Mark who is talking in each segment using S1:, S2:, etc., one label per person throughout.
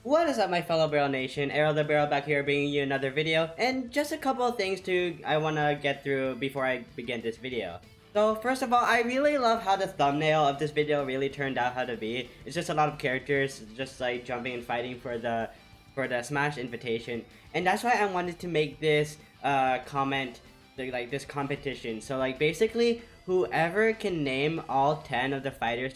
S1: What is up, my fellow Barrel Nation? Arrow the Barrel back here bringing you another video, and just a couple of things I want to get through before I begin this video. So first of all, I really love how the thumbnail of this video really turned out how to be. It's just a lot of characters just like jumping and fighting for the Smash invitation, and that's why I wanted to make this this competition. So like basically, whoever can name all 10 of the fighters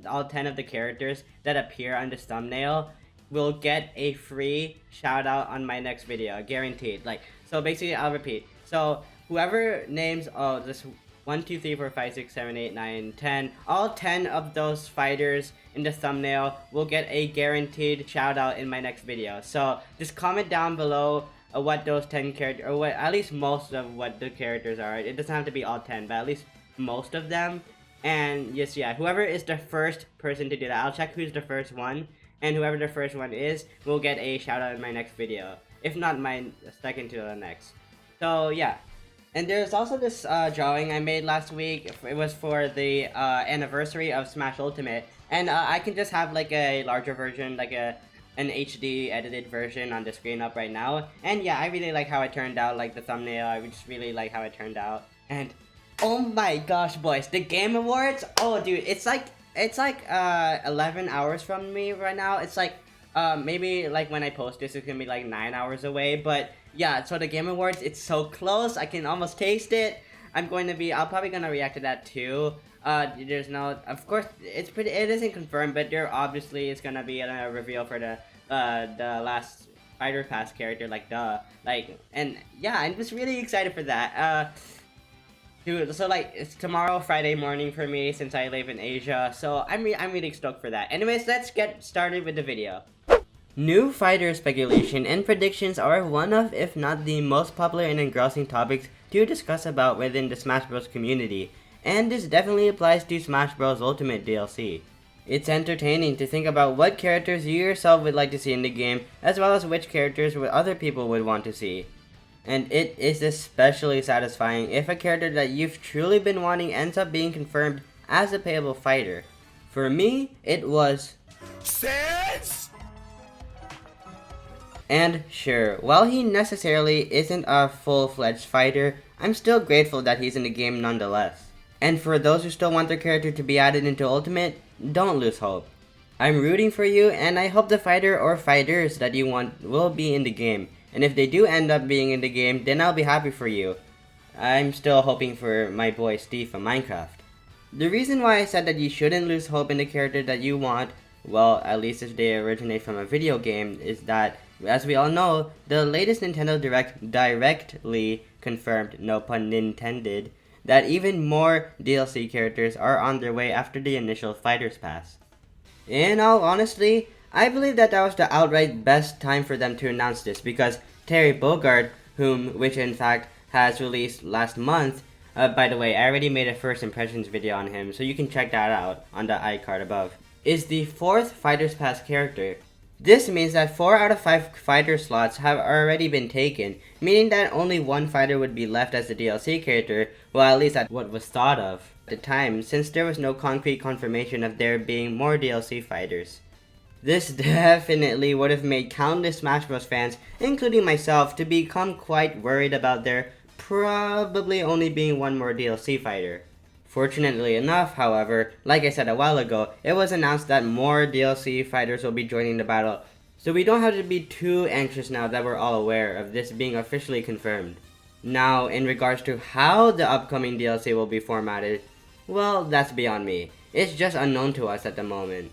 S1: all 10 of the characters that appear on this thumbnail will get a free shout out on my next video, guaranteed. So basically, I'll repeat. So whoever names this 1, 2, 3, 4, 5, 6, 7, 8, 9, 10, all 10 of those fighters in the thumbnail will get a guaranteed shout out in my next video. So just comment down below what those 10 characters, or what at least most of what the characters are. It doesn't have to be all 10, but at least most of them. And yes, yeah, whoever is the first person to do that, I'll check who's the first one. And whoever the first one is will get a shout out in my next video. If not, my second to the next. So yeah. And there's also this drawing I made last week. It was for the anniversary of Smash Ultimate. And I can just have like a larger version, like an HD edited version on the screen up right now. And yeah, I really like how it turned out, like the thumbnail. I just really like how it turned out. And oh my gosh, boys, the Game Awards. Oh dude, it's like 11 hours from me right now. It's like maybe like when I post this, it's gonna be like 9 hours away. But yeah, so the Game Awards, it's so close. I can almost taste it. I'm probably gonna react to that too. There's no, of course, it isn't confirmed, but there obviously is gonna be a reveal for the last Fighter Pass character, and yeah, I'm just really excited for that. Dude, so like it's tomorrow, Friday morning for me since I live in Asia, so I'm really stoked for that. Anyways, let's get started with the video. New fighter speculation and predictions are one of, if not the most popular and engrossing topics to discuss about within the Smash Bros community, and this definitely applies to Smash Bros Ultimate DLC. It's entertaining to think about what characters you yourself would like to see in the game, as well as which characters other people would want to see. And it is especially satisfying if a character that you've truly been wanting ends up being confirmed as a playable fighter. For me, it was Sans! And sure, while he necessarily isn't a full-fledged fighter, I'm still grateful that he's in the game nonetheless. And for those who still want their character to be added into Ultimate, don't lose hope. I'm rooting for you, and I hope the fighter or fighters that you want will be in the game. And if they do end up being in the game, then I'll be happy for you. I'm still hoping for my boy Steve from Minecraft. The reason why I said that you shouldn't lose hope in the character that you want, well, at least if they originate from a video game, is that, as we all know, the latest Nintendo Direct directly confirmed, no pun intended, that even more DLC characters are on their way after the initial Fighters Pass. In all honesty, I believe that was the outright best time for them to announce this, because Terry Bogard, which in fact has released last month, by the way, I already made a first impressions video on him, so you can check that out on the iCard above, is the 4th Fighters Pass character. This means that 4 out of 5 fighter slots have already been taken, meaning that only one fighter would be left as the DLC character, well, at least that's what was thought of at the time, since there was no concrete confirmation of there being more DLC fighters. This definitely would have made countless Smash Bros fans, including myself, to become quite worried about there probably only being one more DLC fighter. Fortunately enough, however, like I said a while ago, it was announced that more DLC fighters will be joining the battle, so we don't have to be too anxious now that we're all aware of this being officially confirmed. Now, in regards to how the upcoming DLC will be formatted, well, that's beyond me. It's just unknown to us at the moment.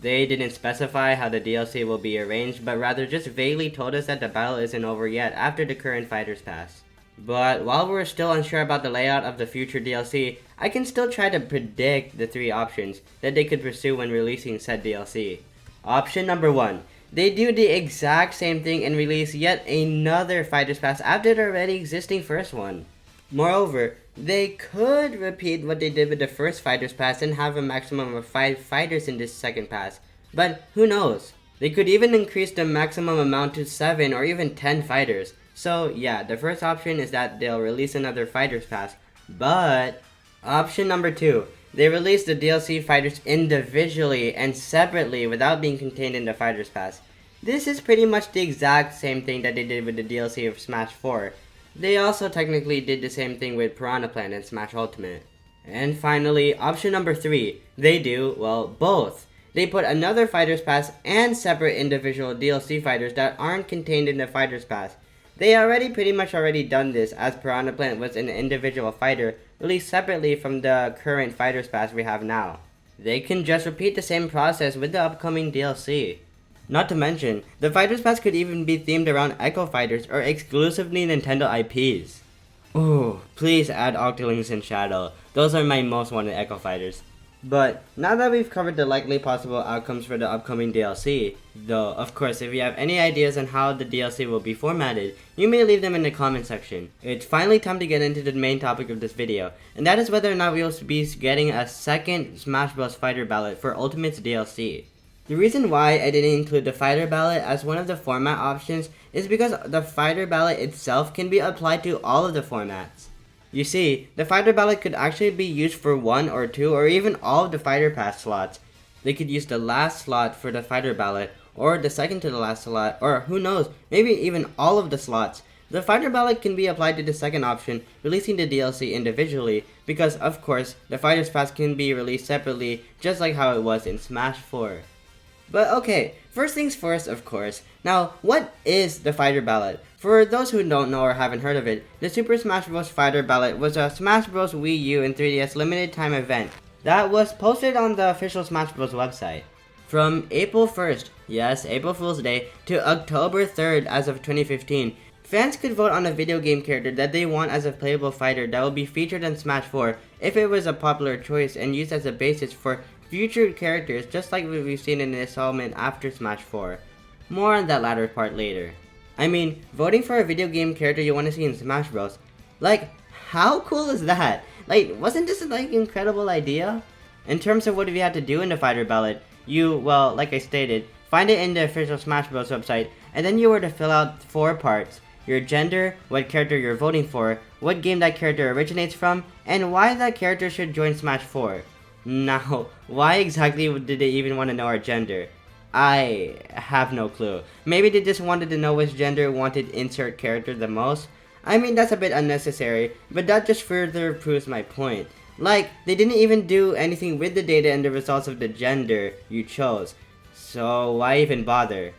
S1: They didn't specify how the DLC will be arranged, but rather just vaguely told us that the battle isn't over yet after the current Fighters Pass. But while we're still unsure about the layout of the future DLC, I can still try to predict the 3 options that they could pursue when releasing said DLC. Option number 1. They do the exact same thing and release yet another Fighters Pass after the already existing first one. Moreover, they could repeat what they did with the first Fighters Pass and have a maximum of 5 fighters in this second pass, but who knows? They could even increase the maximum amount to 7 or even 10 fighters. So yeah, the first option is that they'll release another Fighters Pass, but option number 2, They released the DLC fighters individually and separately without being contained in the Fighters Pass. This is pretty much the exact same thing that they did with the DLC of Smash 4. They also technically did the same thing with Piranha Plant and Smash Ultimate. And finally, option number 3. They do, well, both. They put another Fighters Pass and separate individual DLC fighters that aren't contained in the Fighters Pass. They pretty much done this, as Piranha Plant was an individual fighter released separately from the current Fighters Pass we have now. They can just repeat the same process with the upcoming DLC. Not to mention, the Fighters Pass could even be themed around Echo Fighters or exclusively Nintendo IPs. Ooh, please add Octolings and Shadow. Those are my most wanted Echo Fighters. But now that we've covered the likely possible outcomes for the upcoming DLC, though of course if you have any ideas on how the DLC will be formatted, you may leave them in the comment section. It's finally time to get into the main topic of this video, and that is whether or not we will be getting a second Smash Bros. Fighter Ballot for Ultimate's DLC. The reason why I didn't include the Fighter Ballot as one of the format options is because the Fighter Ballot itself can be applied to all of the formats. You see, the Fighter Ballot could actually be used for 1 or 2 or even all of the Fighter Pass slots. They could use the last slot for the Fighter Ballot, or the second to the last slot, or who knows, maybe even all of the slots. The Fighter Ballot can be applied to the second option, releasing the DLC individually, because of course, the Fighters Pass can be released separately, just like how it was in Smash 4. But okay, first things first, of course. Now, what is the Fighter Ballot? For those who don't know or haven't heard of it, the Super Smash Bros. Fighter Ballot was a Smash Bros. Wii U and 3DS limited time event that was posted on the official Smash Bros. Website. From April 1st, yes, April Fool's Day, to October 3rd as of 2015, fans could vote on a video game character that they want as a playable fighter that will be featured in Smash 4 if it was a popular choice and used as a basis for future characters, just like what we've seen in the installment after Smash 4. More on that latter part later. I mean, voting for a video game character you want to see in Smash Bros. Like, how cool is that? Like, wasn't this an incredible idea? In terms of what you had to do in the Fighter Ballot, you, well, like I stated, find it in the official Smash Bros. Website, and then you were to fill out 4 parts. Your gender, what character you're voting for, what game that character originates from, and why that character should join Smash 4. Now, why exactly did they even want to know our gender? I have no clue. Maybe they just wanted to know which gender wanted insert character the most? I mean, that's a bit unnecessary, but that just further proves my point. Like, they didn't even do anything with the data and the results of the gender you chose. So why even bother?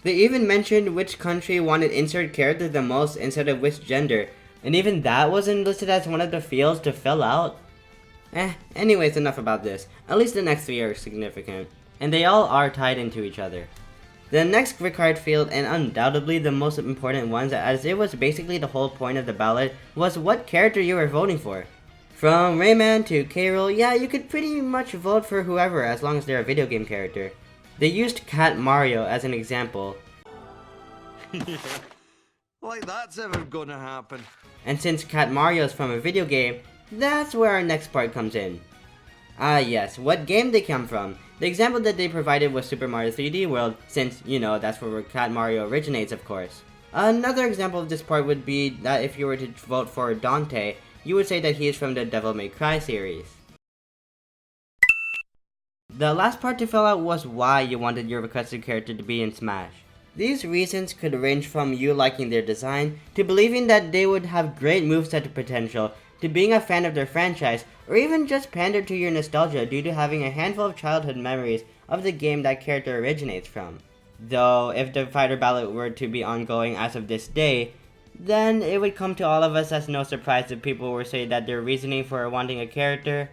S1: They even mentioned which country wanted insert character the most instead of which gender, and even that wasn't listed as one of the fields to fill out? Anyways, enough about this. At least the next 3 are significant. And they all are tied into each other. The next required field, and undoubtedly the most important ones, as it was basically the whole point of the ballot, was what character you were voting for. From Rayman to K. Rool, yeah, you could pretty much vote for whoever as long as they're a video game character. They used Cat Mario as an example.
S2: Like that's ever gonna happen.
S1: And since Cat Mario is from a video game, that's where our next part comes in. Ah yes, what game they come from. The example that they provided was Super Mario 3D World, since, you know, that's where Cat Mario originates, of course. Another example of this part would be that if you were to vote for Dante, you would say that he is from the Devil May Cry series. The last part to fill out was why you wanted your requested character to be in Smash. These reasons could range from you liking their design, to believing that they would have great moveset potential, to being a fan of their franchise, or even just pander to your nostalgia due to having a handful of childhood memories of the game that character originates from. Though, if the Fighter Ballot were to be ongoing as of this day, then it would come to all of us as no surprise if people were to say that their reasoning for wanting a character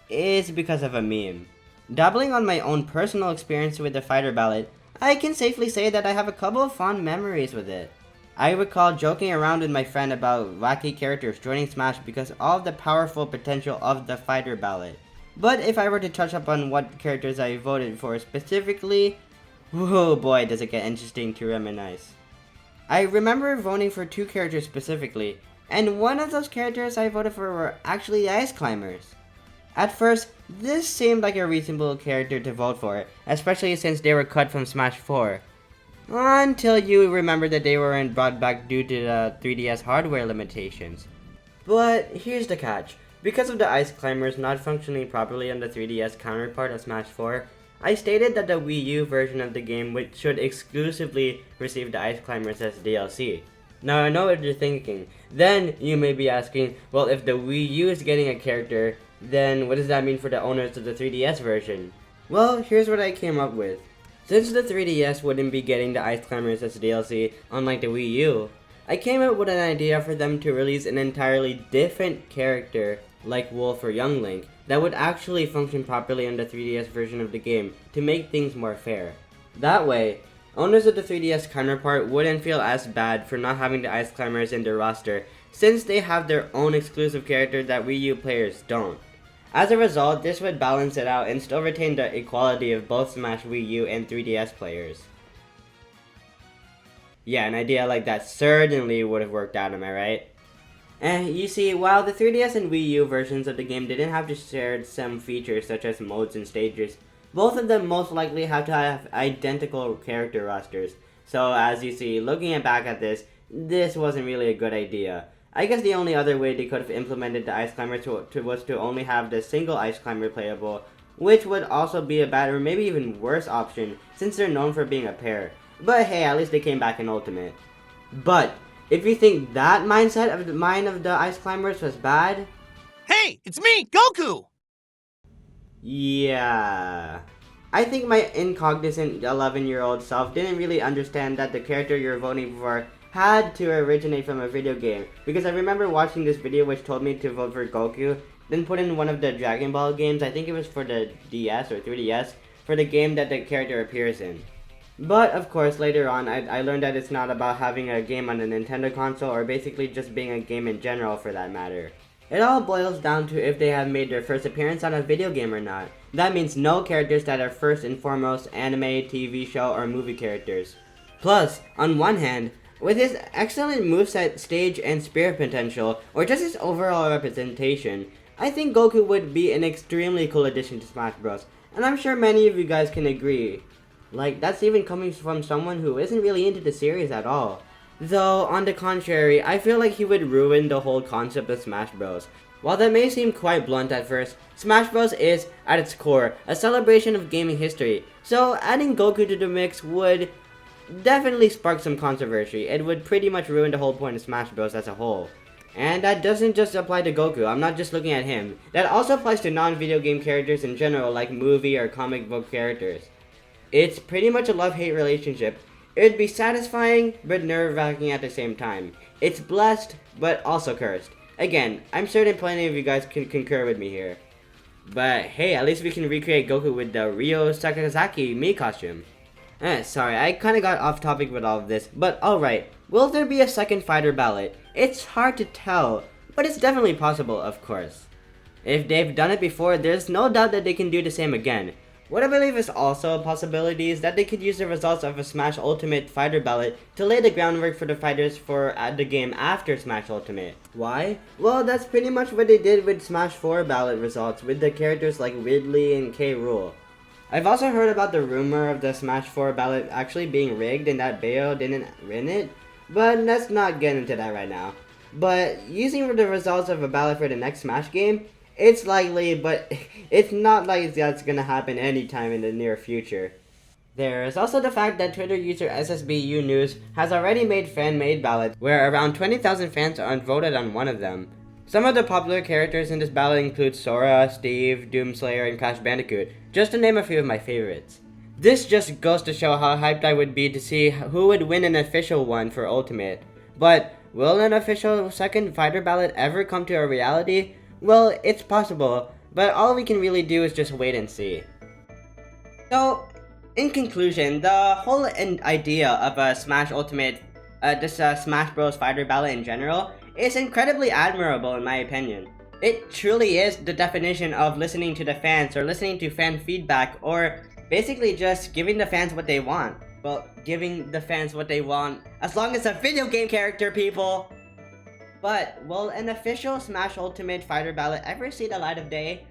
S1: is because of a meme. Dabbling on my own personal experience with the Fighter Ballot, I can safely say that I have a couple of fond memories with it. I recall joking around with my friend about wacky characters joining Smash because of all the powerful potential of the Fighter Ballot. But if I were to touch up on what characters I voted for specifically, oh boy does it get interesting to reminisce. I remember voting for 2 characters specifically, and one of those characters I voted for were actually Ice Climbers. At first, this seemed like a reasonable character to vote for, especially since they were cut from Smash 4. Until you remember that they weren't brought back due to the 3DS hardware limitations. But here's the catch. Because of the ice climbers not functioning properly on the 3DS counterpart of Smash 4, I stated that the Wii U version of the game should exclusively receive the ice climbers as DLC. Now I know what you're thinking. Then you may be asking, well, if the Wii U is getting a character, then what does that mean for the owners of the 3DS version? Well, here's what I came up with. Since the 3DS wouldn't be getting the ice climbers as DLC, unlike the Wii U, I came up with an idea for them to release an entirely different character like Wolf or Young Link that would actually function properly on the 3DS version of the game to make things more fair. That way, owners of the 3DS counterpart wouldn't feel as bad for not having the ice climbers in their roster since they have their own exclusive character that Wii U players don't. As a result, this would balance it out and still retain the equality of both Smash Wii U and 3DS players. Yeah, an idea like that certainly would have worked out, am I right? You see, while the 3DS and Wii U versions of the game didn't have to share some features such as modes and stages, both of them most likely have to have identical character rosters. So as you see, looking back at this wasn't really a good idea. I guess the only other way they could have implemented the Ice Climber was to only have the single Ice Climber playable, which would also be a bad or maybe even worse option since they're known for being a pair. But hey, at least they came back in Ultimate. But if you think that mindset of the mind of the Ice Climbers was bad,
S3: hey, it's me, Goku!
S1: Yeah. I think my incognizant 11-year-old self didn't really understand that the character you're voting for had to originate from a video game, because I remember watching this video which told me to vote for Goku, then put in one of the Dragon Ball games, I think it was for the DS or 3DS, for the game that the character appears in. But of course, later on, I learned that it's not about having a game on a Nintendo console or basically just being a game in general for that matter. It all boils down to if they have made their first appearance on a video game or not. That means no characters that are first and foremost anime, TV show, or movie characters. Plus, on one hand, with his excellent moveset, stage, and spirit potential, or just his overall representation, I think Goku would be an extremely cool addition to Smash Bros. And I'm sure many of you guys can agree. Like, that's even coming from someone who isn't really into the series at all. Though, on the contrary, I feel like he would ruin the whole concept of Smash Bros. While that may seem quite blunt at first, Smash Bros. Is, at its core, a celebration of gaming history, so adding Goku to the mix would definitely spark some controversy. It would pretty much ruin the whole point of Smash Bros. As a whole. And that doesn't just apply to Goku, I'm not just looking at him. That also applies to non-video game characters in general, like movie or comic book characters. It's pretty much a love-hate relationship. It'd be satisfying, but nerve-wracking at the same time. It's blessed, but also cursed. Again, I'm certain plenty of you guys can concur with me here. But hey, at least we can recreate Goku with the Ryo Sakazaki Mii costume. Sorry, I kinda got off topic with all of this, but alright. Will there be a second Fighter Ballot? It's hard to tell, but it's definitely possible, of course. If they've done it before, there's no doubt that they can do the same again. What I believe is also a possibility is that they could use the results of a Smash Ultimate Fighter Ballot to lay the groundwork for the fighters for the game after Smash Ultimate. Why? Well, that's pretty much what they did with Smash 4 Ballot results with the characters like Ridley and K. Rool. I've also heard about the rumor of the Smash 4 Ballot actually being rigged and that Bayo didn't win it, but let's not get into that right now. But using the results of a ballot for the next Smash game, it's likely, but it's not like that's gonna happen anytime in the near future. There is also the fact that Twitter user SSBU News has already made fan-made ballots where around 20,000 fans voted on one of them. Some of the popular characters in this ballot include Sora, Steve, Doomslayer, and Crash Bandicoot, just to name a few of my favorites. This just goes to show how hyped I would be to see who would win an official one for Ultimate. But will an official second fighter ballot ever come to a reality? Well, it's possible, but all we can really do is just wait and see. So, in conclusion, the whole idea of a Smash Ultimate, Smash Bros. Fighter Ballot in general, is incredibly admirable in my opinion. It truly is the definition of listening to the fans, or listening to fan feedback, or basically just giving the fans what they want. Well, giving the fans what they want, as long as a video game character, people! But, will an official Smash Ultimate Fighter Ballot ever see the light of day?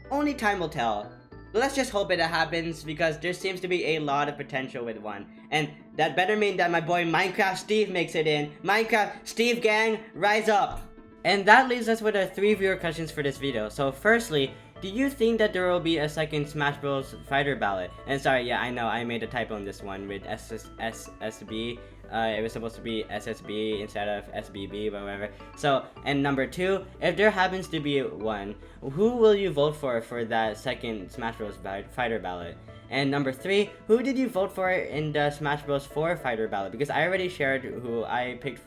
S1: Only time will tell. Let's just hope it happens, because there seems to be a lot of potential with one. And that better mean that my boy Minecraft Steve makes it in. Minecraft Steve gang, rise up! And that leaves us with our 3 viewer questions for this video. So firstly, do you think that there will be a second Smash Bros. Fighter Ballot? And sorry, yeah, I know I made a typo in this one with SSB. It was supposed to be SSB instead of SBB, but whatever. So, and number 2, if there happens to be one, who will you vote for that second Smash Bros. Fighter Ballot? And number 3, who did you vote for in the Smash Bros. 4 Fighter Ballot? Because I already shared who I picked.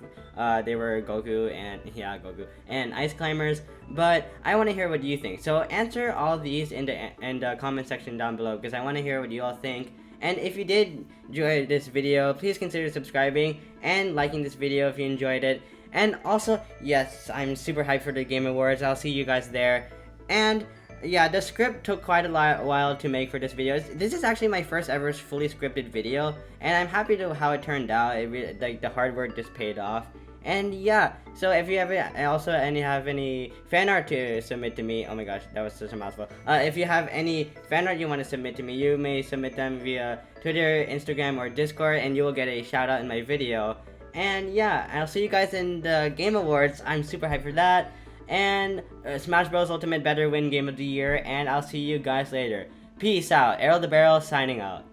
S1: They were Goku and Ice Climbers. But I want to hear what you think. So answer all these in the comment section down below, because I want to hear what you all think. And if you did enjoy this video, please consider subscribing and liking this video if you enjoyed it. And also, yes, I'm super hyped for the Game Awards. I'll see you guys there. And yeah, the script took quite a while to make for this video. This is actually my first ever fully scripted video, and I'm happy to how it turned out. Like the hard work just paid off. And yeah, so if you have any fan art to submit to me, oh my gosh, that was such a mouthful. If you have any fan art you want to submit to me, you may submit them via Twitter, Instagram, or Discord, and you will get a shout out in my video. And yeah, I'll see you guys in the Game Awards. I'm super hyped for that. And Smash Bros. Ultimate better win Game of the Year, and I'll see you guys later. Peace out. Arrow the Barrel signing out.